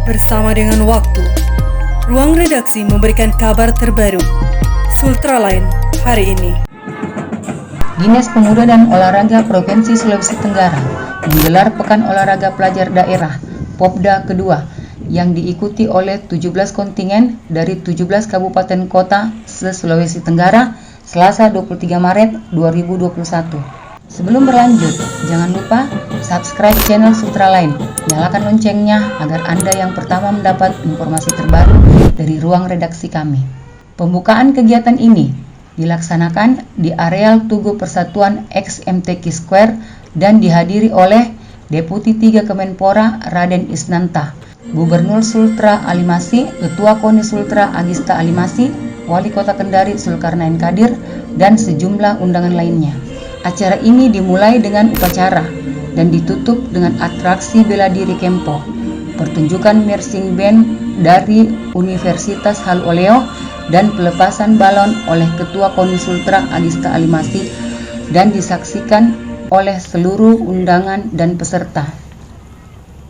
Bersama dengan waktu, ruang redaksi memberikan kabar terbaru. Sultraline hari ini. Dinas Pemuda dan Olahraga Provinsi Sulawesi Tenggara menggelar Pekan Olahraga Pelajar Daerah Popda kedua yang diikuti oleh 17 kontingen dari 17 kabupaten kota se-Sulawesi Tenggara Selasa 23 Maret 2021. Sebelum berlanjut, jangan lupa subscribe channel Sultraline, nyalakan loncengnya agar Anda yang pertama mendapat informasi terbaru dari ruang redaksi kami. Pembukaan kegiatan ini dilaksanakan di areal Tugu Persatuan XMTQ Square dan dihadiri oleh Deputi 3 Kemenpora Raden Isnanta, Gubernur Sultra Alimasi, Ketua KONI Sultra Agista Alimasi, Wali Kota Kendari Zulkarnain Kadir, dan sejumlah undangan lainnya. Acara ini dimulai dengan upacara dan ditutup dengan atraksi bela diri Kempo, pertunjukan marching band dari Universitas Halu Oleo, dan pelepasan balon oleh Ketua KONI Sultra Agista Alimasi dan disaksikan oleh seluruh undangan dan peserta.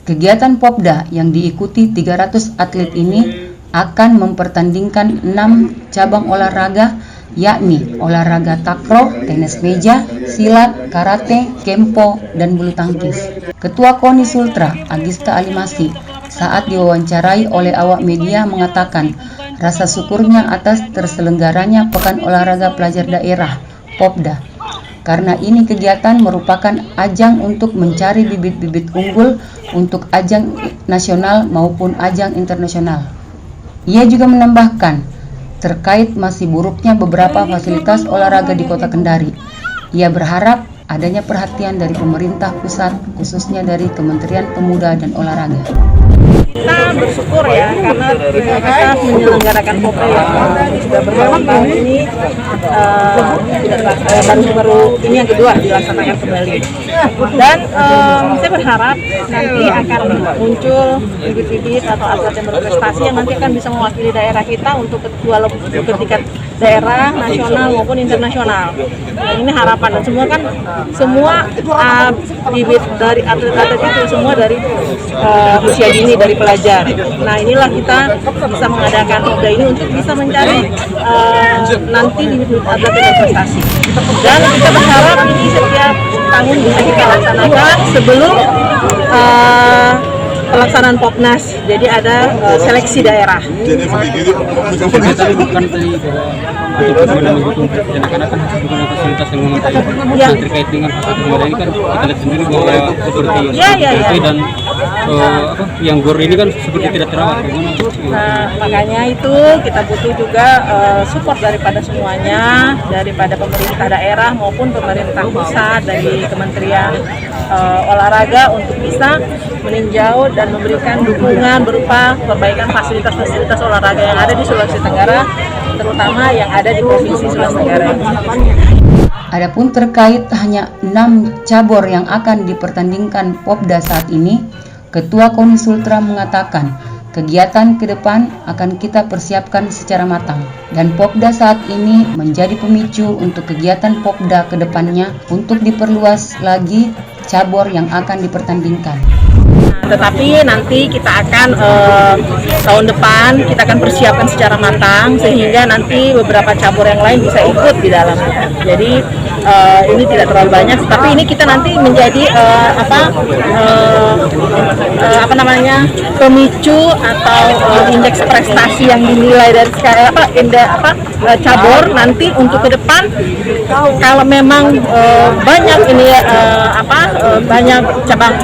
Kegiatan Popda yang diikuti 300 atlet ini akan mempertandingkan 6 cabang olahraga, yakni olahraga takraw, tenis meja, silat, karate, kempo, dan bulu tangkis. Ketua KONI Sultra Agista Alimasi saat diwawancarai oleh awak media mengatakan rasa syukurnya atas terselenggaranya Pekan Olahraga Pelajar Daerah Popda, karena ini kegiatan merupakan ajang untuk mencari bibit-bibit unggul untuk ajang nasional maupun ajang internasional. Ia juga menambahkan terkait masih buruknya beberapa fasilitas olahraga di Kota Kendari. Ia berharap adanya perhatian dari pemerintah pusat, khususnya dari Kementerian Pemuda dan Olahraga. Kita bersyukur ya karena kita menyelenggarakan Popda yang sudah bertahun-tahun ini baru ini yang kedua dilaksanakan kembali. Dan saya berharap nanti akan muncul bibit-bibit atau atlet yang berprestasi yang nanti akan bisa mewakili daerah kita untuk ke tingkat daerah, nasional maupun internasional. Dan ini harapan, dan semua bibit dari atlet-atlet itu semua dari usia dini, dari pelajar. Nah, inilah kita bisa mengadakan Popda ini untuk bisa mencari nanti bibit atlet yang berprestasi. Dan kita berharap ini setiap tahun bisa kita laksanakan sebelum pelaksanaan Popnas. Jadi ada seleksi daerah. Fasilitas yang memang terkait dengan fasilitas ini kan kita lihat sendiri bahwa seperti dan yang gor ini kan seperti tidak terawat. Nah, makanya itu kita butuh juga support daripada semuanya, daripada pemerintah daerah maupun pemerintah pusat, dari Kementerian Olahraga untuk bisa meninjau dan memberikan dukungan berupa perbaikan fasilitas-fasilitas olahraga yang ada di Sulawesi Tenggara, terutama yang ada di Provinsi Sulawesi Tenggara. Adapun terkait hanya 6 cabur yang akan dipertandingkan Popda saat ini, Ketua KONI Sultra mengatakan kegiatan ke depan akan kita persiapkan secara matang, dan Popda saat ini menjadi pemicu untuk kegiatan Popda ke depannya untuk diperluas lagi cabur yang akan dipertandingkan. Tetapi nanti kita akan tahun depan kita akan persiapkan secara matang sehingga nanti beberapa cabur yang lain bisa ikut di dalam. Jadi ini tidak terlalu banyak, tapi ini kita nanti menjadi pemicu atau indeks prestasi yang dinilai dari cabur nanti untuk ke depan. Kalau memang banyak ini banyak cabang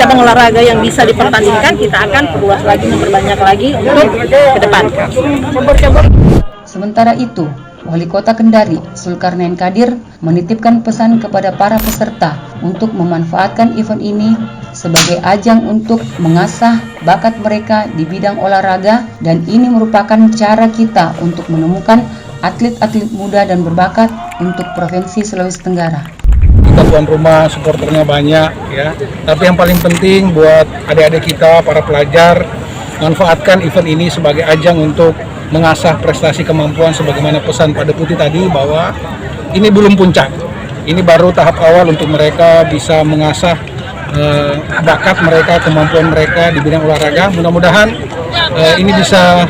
cabang olahraga yang bisa dipertandingkan, kita akan perluas lagi, memperbanyak lagi untuk ke depan. Sementara itu, Wali Kota Kendari Zulkarnain Kadir menitipkan pesan kepada para peserta untuk memanfaatkan event ini sebagai ajang untuk mengasah bakat mereka di bidang olahraga, dan ini merupakan cara kita untuk menemukan atlet-atlet muda dan berbakat untuk Provinsi Sulawesi Tenggara. Kita tuan rumah, supporternya banyak ya. Tapi yang paling penting buat adik-adik kita, para pelajar, manfaatkan event ini sebagai ajang untuk mengasah prestasi kemampuan sebagaimana pesan Pak Deputi tadi, bahwa ini belum puncak. Ini baru tahap awal untuk mereka bisa mengasah bakat mereka, kemampuan mereka di bidang olahraga. Mudah-mudahan ini bisa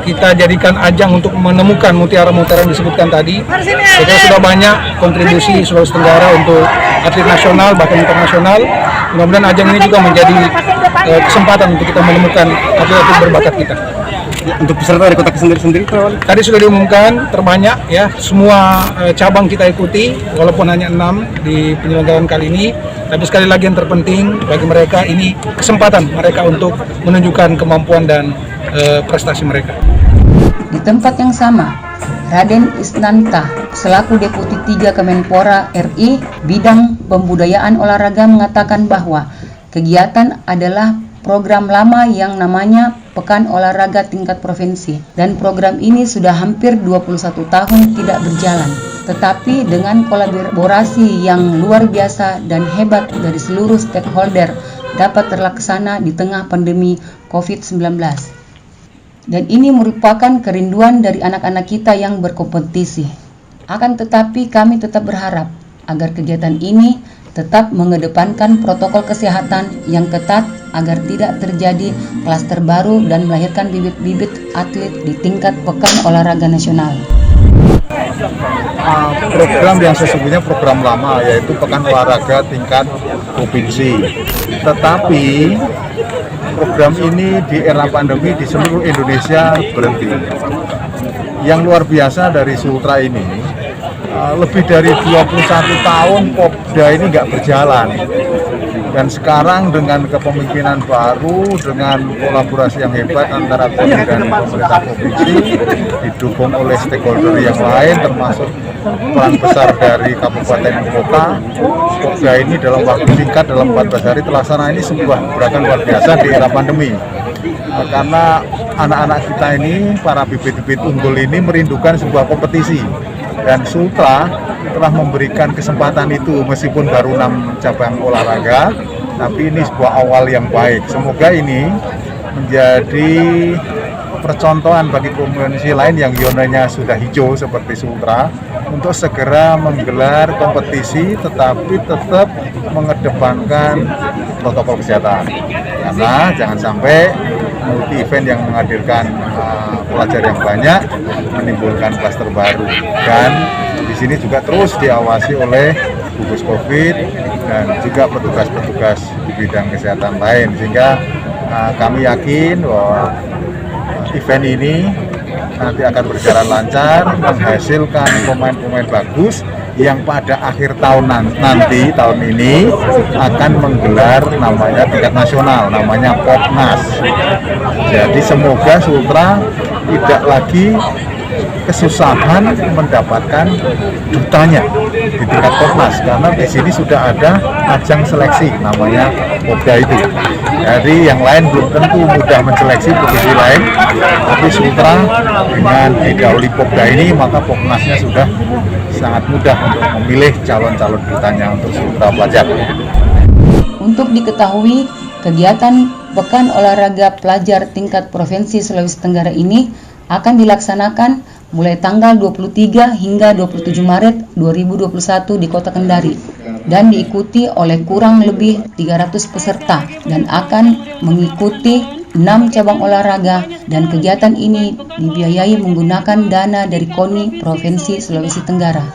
kita jadikan ajang untuk menemukan mutiara-mutiara yang disebutkan tadi. Kita sudah banyak kontribusi Sulawesi Tenggara untuk atlet nasional bahkan internasional. Mudah-mudahan ajang ini juga menjadi kesempatan untuk kita menemukan atlet-atlet berbakat kita. Untuk peserta dari kota sendiri Tadi sudah diumumkan terbanyak ya, semua cabang kita ikuti walaupun hanya 6 di penyelenggaraan kali ini. Tapi sekali lagi yang terpenting bagi mereka ini kesempatan mereka untuk menunjukkan kemampuan dan prestasi mereka. Di tempat yang sama, Raden Isnanta selaku Deputi 3 Kemenpora RI bidang pembudayaan olahraga mengatakan bahwa kegiatan adalah program lama yang namanya Pekan Olahraga Tingkat Provinsi, dan program ini sudah hampir 21 tahun tidak berjalan. Tetapi dengan kolaborasi yang luar biasa dan hebat dari seluruh stakeholder dapat terlaksana di tengah pandemi COVID-19. Dan ini merupakan kerinduan dari anak-anak kita yang berkompetisi. Akan tetapi kami tetap berharap agar kegiatan ini tetap mengedepankan protokol kesehatan yang ketat agar tidak terjadi klaster baru dan melahirkan bibit-bibit atlet di tingkat Pekan Olahraga Nasional. program yang sesungguhnya program lama, yaitu Pekan Olahraga Tingkat Provinsi. Tetapi program ini di era pandemi di seluruh Indonesia berhenti. Yang luar biasa dari Sultra ini, lebih dari 21 tahun Popda ini nggak berjalan. Dan sekarang dengan kepemimpinan baru, dengan kolaborasi yang hebat antara KONI dan pemerintah provinsi, didukung oleh stakeholder yang lain, termasuk peran besar dari kabupaten kota, Popda ini dalam waktu singkat, dalam 14 hari terlaksana ini sebuah gerakan luar biasa di era pandemi. Karena anak-anak kita ini, para bibit-bibit unggul ini merindukan sebuah kompetisi. Dan Sultra telah memberikan kesempatan itu meskipun baru 6 cabang olahraga, tapi ini sebuah awal yang baik. Semoga ini menjadi percontohan bagi provinsi lain yang zonanya sudah hijau seperti Sultra untuk segera menggelar kompetisi tetapi tetap mengedepankan protokol kesehatan. Karena jangan sampai multi event yang menghadirkan pelajar yang banyak menimbulkan klaster baru, dan di sini juga terus diawasi oleh gugus COVID dan juga petugas-petugas di bidang kesehatan lain, sehingga kami yakin bahwa event ini nanti akan berjalan lancar, menghasilkan pemain-pemain bagus yang pada akhir tahun nanti tahun ini akan menggelar namanya tingkat nasional, namanya Popnas. Jadi semoga Sultra tidak lagi kesusahan mendapatkan dutanya di tingkat Popnas, karena di sini sudah ada ajang seleksi namanya Popda itu. Jadi yang lain belum tentu mudah menseleksi provinsi lain, tapi Sultra dengan didahului Popda ini maka Popnasnya sudah sangat mudah untuk memilih calon-calon dutanya untuk Sultra pelajar. Untuk diketahui, kegiatan Pekan Olahraga Pelajar Tingkat Provinsi Sulawesi Tenggara ini akan dilaksanakan mulai tanggal 23 hingga 27 Maret 2021 di Kota Kendari dan diikuti oleh kurang lebih 300 peserta dan akan mengikuti 6 cabang olahraga, dan kegiatan ini dibiayai menggunakan dana dari KONI Provinsi Sulawesi Tenggara.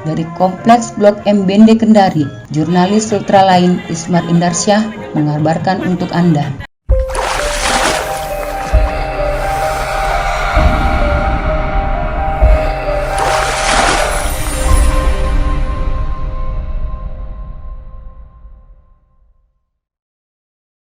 Dari Kompleks Blok M Bende Kendari, jurnalis Sultra lain Ismar Indarsyah mengabarkan untuk Anda.